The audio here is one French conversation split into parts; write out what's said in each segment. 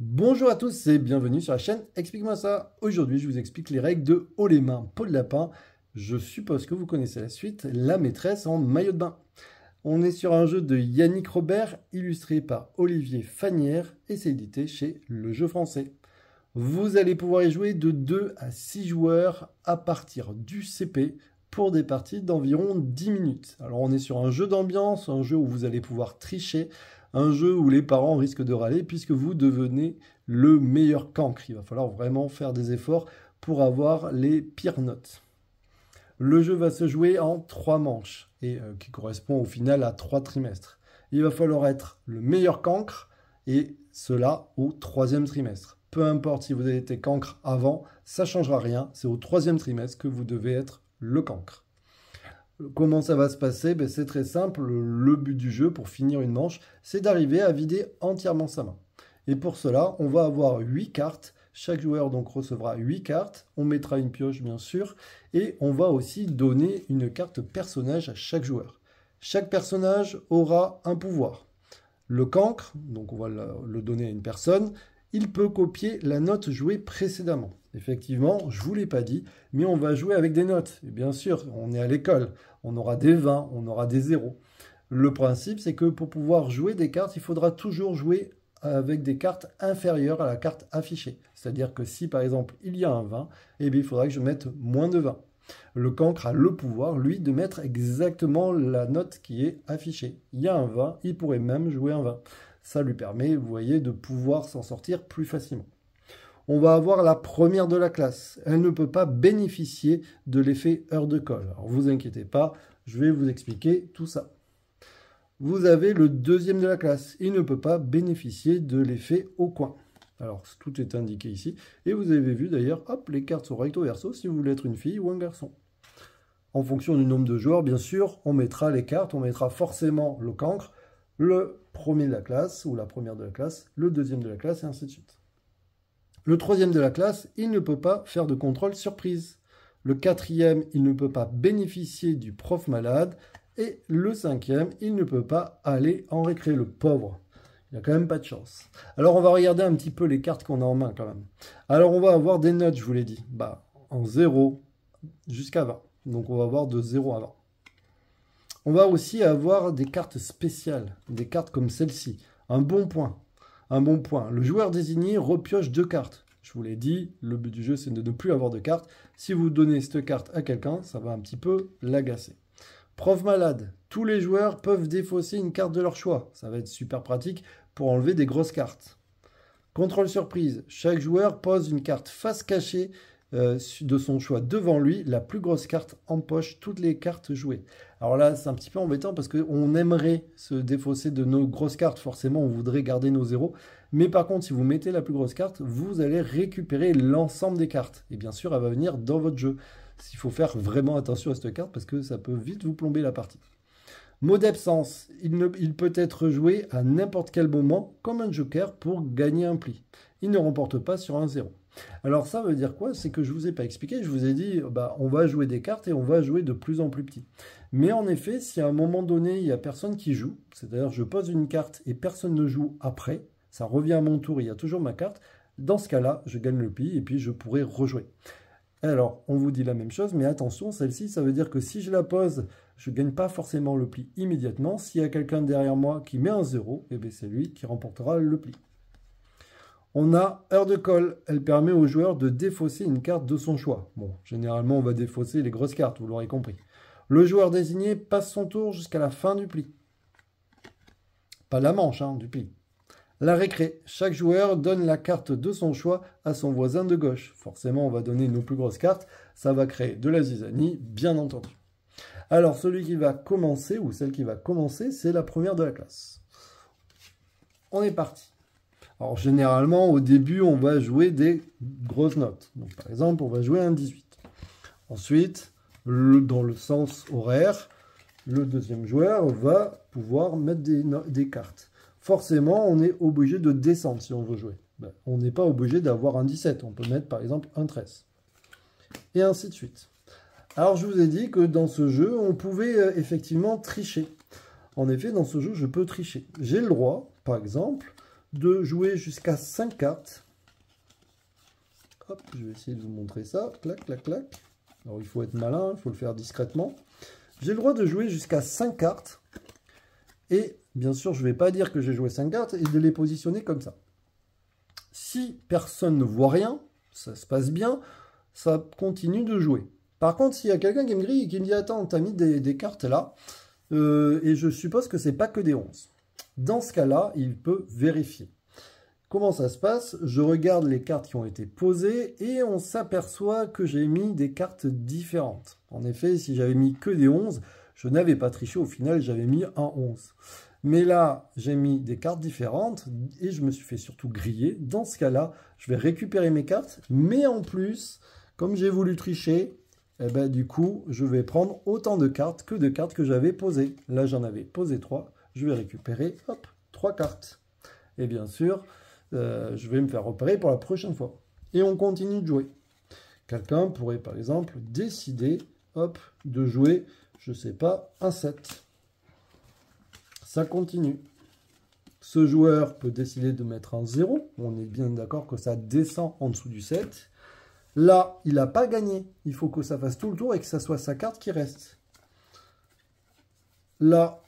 Bonjour à tous et bienvenue sur la chaîne Explique-moi ça. Aujourd'hui, je vous explique les règles de haut les mains, peau de lapin. Je suppose que vous connaissez la suite, la maîtresse en maillot de bain. On est sur un jeu de Yannick Robert, illustré par Olivier Fanière et c'est édité chez Le Jeu Français. Vous allez pouvoir y jouer de 2 à 6 joueurs à partir du CP pour des parties d'environ 10 minutes. Alors on est sur un jeu d'ambiance, un jeu où vous allez pouvoir tricher, un jeu où les parents risquent de râler puisque vous devenez le meilleur cancre. Il va falloir vraiment faire des efforts pour avoir les pires notes. Le jeu va se jouer en 3 manches et qui correspond au final à 3 trimestres. Il va falloir être le meilleur cancre et cela au 3e trimestre. Peu importe si vous avez été cancre avant, ça ne changera rien. C'est au 3e trimestre que vous devez être le cancre. Comment ça va se passer? C'est très simple. Le but du jeu pour finir une manche, c'est d'arriver à vider entièrement sa main. Et pour cela, on va avoir 8 cartes. Chaque joueur donc recevra 8 cartes. On mettra une pioche bien sûr. Et on va aussi donner une carte personnage à chaque joueur. Chaque personnage aura un pouvoir. Le cancre, donc on va le donner à une personne, il peut copier la note jouée précédemment. Effectivement, je ne vous l'ai pas dit, mais on va jouer avec des notes. Et bien sûr, on est à l'école, on aura des 20, on aura des 0. Le principe, c'est que pour pouvoir jouer des cartes, il faudra toujours jouer avec des cartes inférieures à la carte affichée. C'est-à-dire que si par exemple il y a un 20, eh bien, il faudra que je mette moins de 20. Le cancre a le pouvoir, lui, de mettre exactement la note qui est affichée. Il y a un 20, il pourrait même jouer un 20. Ça lui permet, vous voyez, de pouvoir s'en sortir plus facilement. On va avoir la première de la classe. Elle ne peut pas bénéficier de l'effet heure de colle. Alors, vous inquiétez pas, je vais vous expliquer tout ça. Vous avez le deuxième de la classe. Il ne peut pas bénéficier de l'effet au coin. Alors, tout est indiqué ici. Et vous avez vu d'ailleurs, hop, les cartes sont recto verso si vous voulez être une fille ou un garçon. En fonction du nombre de joueurs, bien sûr, on mettra les cartes. On mettra forcément le cancre, le premier de la classe ou la première de la classe, le deuxième de la classe et ainsi de suite. Le troisième de la classe, il ne peut pas faire de contrôle surprise. Le quatrième, il ne peut pas bénéficier du prof malade. Et le cinquième, il ne peut pas aller en récré, le pauvre. Il n'a quand même pas de chance. Alors, on va regarder un petit peu les cartes qu'on a en main quand même. Alors, on va avoir des notes, je vous l'ai dit. En 0 jusqu'à 20. Donc, on va avoir de 0 à 20. On va aussi avoir des cartes spéciales. Des cartes comme celle-ci. Un bon point. Un bon point. Le joueur désigné repioche 2 cartes. Je vous l'ai dit, le but du jeu, c'est de ne plus avoir de cartes. Si vous donnez cette carte à quelqu'un, ça va un petit peu l'agacer. Prof malade. Tous les joueurs peuvent défausser une carte de leur choix. Ça va être super pratique pour enlever des grosses cartes. Contrôle surprise. Chaque joueur pose une carte face cachée de son choix devant lui, la plus grosse carte empoche toutes les cartes jouées. Alors là, c'est un petit peu embêtant parce qu'on aimerait se défausser de nos grosses cartes. Forcément, on voudrait garder nos zéros. Mais par contre, si vous mettez la plus grosse carte, vous allez récupérer l'ensemble des cartes. Et bien sûr, elle va venir dans votre jeu. Il faut faire vraiment attention à cette carte parce que ça peut vite vous plomber la partie. Mot d'absence, il peut être joué à n'importe quel moment comme un joker pour gagner un pli. Il ne remporte pas sur un 0. Alors ça veut dire quoi? C'est que je ne vous ai pas expliqué, je vous ai dit on va jouer des cartes et on va jouer de plus en plus petit. Mais en effet, si à un moment donné, il n'y a personne qui joue, c'est-à-dire je pose une carte et personne ne joue après, ça revient à mon tour, il y a toujours ma carte, dans ce cas-là, je gagne le pli et puis je pourrai rejouer. Alors, on vous dit la même chose, mais attention, celle-ci, ça veut dire que si je la pose, je ne gagne pas forcément le pli immédiatement. S'il y a quelqu'un derrière moi qui met un 0, eh c'est lui qui remportera le pli. On a heure de colle. Elle permet au joueur de défausser une carte de son choix. Bon, généralement, on va défausser les grosses cartes, vous l'aurez compris. Le joueur désigné passe son tour jusqu'à la fin du pli. Pas la manche, du pli. La récré. Chaque joueur donne la carte de son choix à son voisin de gauche. Forcément, on va donner nos plus grosses cartes. Ça va créer de la zizanie, bien entendu. Alors, celui qui va commencer, ou celle qui va commencer, c'est la première de la classe. On est parti. Alors, généralement, au début, on va jouer des grosses notes. Donc, par exemple, on va jouer un 18. Ensuite, dans le sens horaire, le deuxième joueur va pouvoir mettre des cartes. Forcément, on est obligé de descendre si on veut jouer. On n'est pas obligé d'avoir un 17. On peut mettre par exemple un 13. Et ainsi de suite. Alors, je vous ai dit que dans ce jeu, on pouvait effectivement tricher. En effet, dans ce jeu, je peux tricher. J'ai le droit, par exemple, de jouer jusqu'à 5 cartes. Hop, je vais essayer de vous montrer ça. Clac, clac, clac. Alors, il faut être malin, il faut le faire discrètement. J'ai le droit de jouer jusqu'à 5 cartes. Et bien sûr, je ne vais pas dire que j'ai joué 5 cartes et de les positionner comme ça. Si personne ne voit rien, ça se passe bien, ça continue de jouer. Par contre, s'il y a quelqu'un qui me grille et qui me dit « Attends, tu as mis des cartes là, et je suppose que c'est pas que des 11. » Dans ce cas-là, il peut vérifier. Comment ça se passe? Je regarde les cartes qui ont été posées et on s'aperçoit que j'ai mis des cartes différentes. En effet, si j'avais mis que des 11, je n'avais pas triché. Au final, j'avais mis un 11. Mais là, j'ai mis des cartes différentes et je me suis fait surtout griller. Dans ce cas-là, je vais récupérer mes cartes. Mais en plus, comme j'ai voulu tricher, eh ben, du coup, je vais prendre autant de cartes que j'avais posées. Là, j'en avais posé 3. Je vais récupérer, hop, 3 cartes. Et bien sûr, je vais me faire repérer pour la prochaine fois. Et on continue de jouer. Quelqu'un pourrait, par exemple, décider, hop, de jouer, je sais pas, un 7. Ça continue. Ce joueur peut décider de mettre un 0. On est bien d'accord que ça descend en dessous du 7. Là, il n'a pas gagné. Il faut que ça fasse tout le tour et que ça soit sa carte qui reste. Là,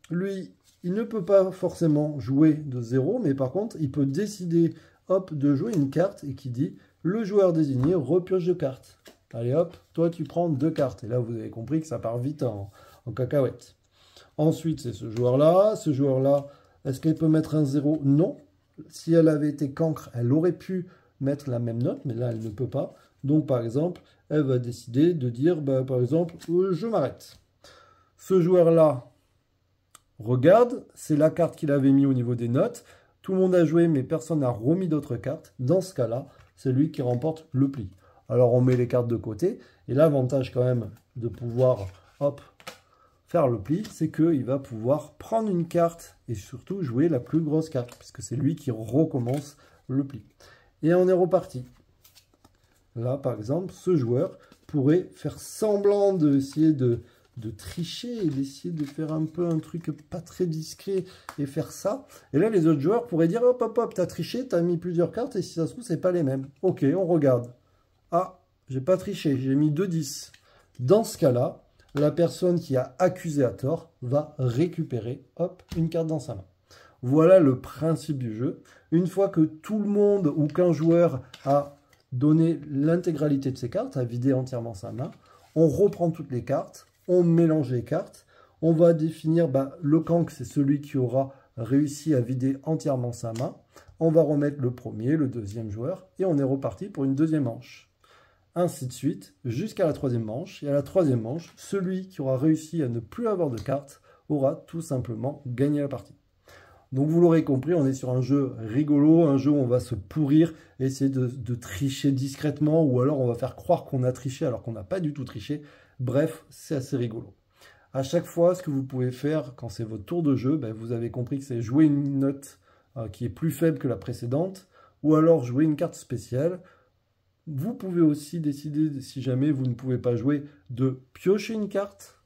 lui, il ne peut pas forcément jouer de 0, mais par contre, il peut décider, hop, de jouer une carte et qui dit « Le joueur désigné repioche 2 cartes. » Allez hop, toi tu prends 2 cartes. Et là, vous avez compris que ça part vite en cacahuète. Ensuite, c'est ce joueur-là. Ce joueur-là, est-ce qu'elle peut mettre un 0? Non. Si elle avait été cancre, elle aurait pu mettre la même note, mais là, elle ne peut pas. Donc, par exemple, elle va décider de dire, bah, par exemple, je m'arrête. Ce joueur-là, regarde, c'est la carte qu'il avait mis au niveau des notes. Tout le monde a joué, mais personne n'a remis d'autres cartes. Dans ce cas-là, c'est lui qui remporte le pli. Alors, on met les cartes de côté. Et l'avantage quand même de pouvoir, hop, faire le pli, c'est qu'il va pouvoir prendre une carte et surtout jouer la plus grosse carte, puisque c'est lui qui recommence le pli. Et on est reparti. Là, par exemple, ce joueur pourrait faire semblant d'essayer de tricher et d'essayer de faire un peu un truc pas très discret et faire ça. Et là, les autres joueurs pourraient dire, hop, hop, hop, t'as triché, t'as mis plusieurs cartes et si ça se trouve, c'est pas les mêmes. Ok, on regarde. Ah, j'ai pas triché, j'ai mis 2 10. Dans ce cas-là, la personne qui a accusé à tort va récupérer, hop, une carte dans sa main. Voilà le principe du jeu. Une fois que tout le monde ou qu'un joueur a donné l'intégralité de ses cartes, a vidé entièrement sa main, on reprend toutes les cartes, on mélange les cartes, on va définir, le cancre, c'est celui qui aura réussi à vider entièrement sa main. On va remettre le premier, le deuxième joueur, et on est reparti pour une deuxième manche. Ainsi de suite, jusqu'à la troisième manche. Et à la troisième manche, celui qui aura réussi à ne plus avoir de cartes aura tout simplement gagné la partie. Donc vous l'aurez compris, on est sur un jeu rigolo, un jeu où on va se pourrir, essayer de tricher discrètement, ou alors on va faire croire qu'on a triché alors qu'on n'a pas du tout triché. Bref, c'est assez rigolo. À chaque fois, ce que vous pouvez faire quand c'est votre tour de jeu, vous avez compris que c'est jouer une note qui est plus faible que la précédente, ou alors jouer une carte spéciale. Vous pouvez aussi décider, si jamais vous ne pouvez pas jouer, de piocher une carte.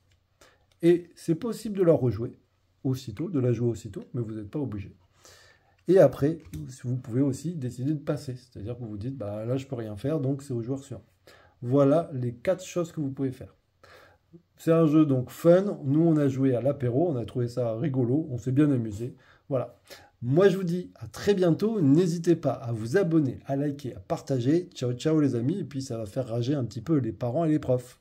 Et c'est possible de la rejouer aussitôt, de la jouer aussitôt, mais vous n'êtes pas obligé. Et après, vous pouvez aussi décider de passer. C'est-à-dire que vous vous dites, là, je peux rien faire, donc c'est au joueur suivant. Voilà les 4 choses que vous pouvez faire. C'est un jeu donc fun. Nous, on a joué à l'apéro, on a trouvé ça rigolo, on s'est bien amusé. Voilà. Moi, je vous dis à très bientôt. N'hésitez pas à vous abonner, à liker, à partager. Ciao, ciao les amis. Et puis, ça va faire rager un petit peu les parents et les profs.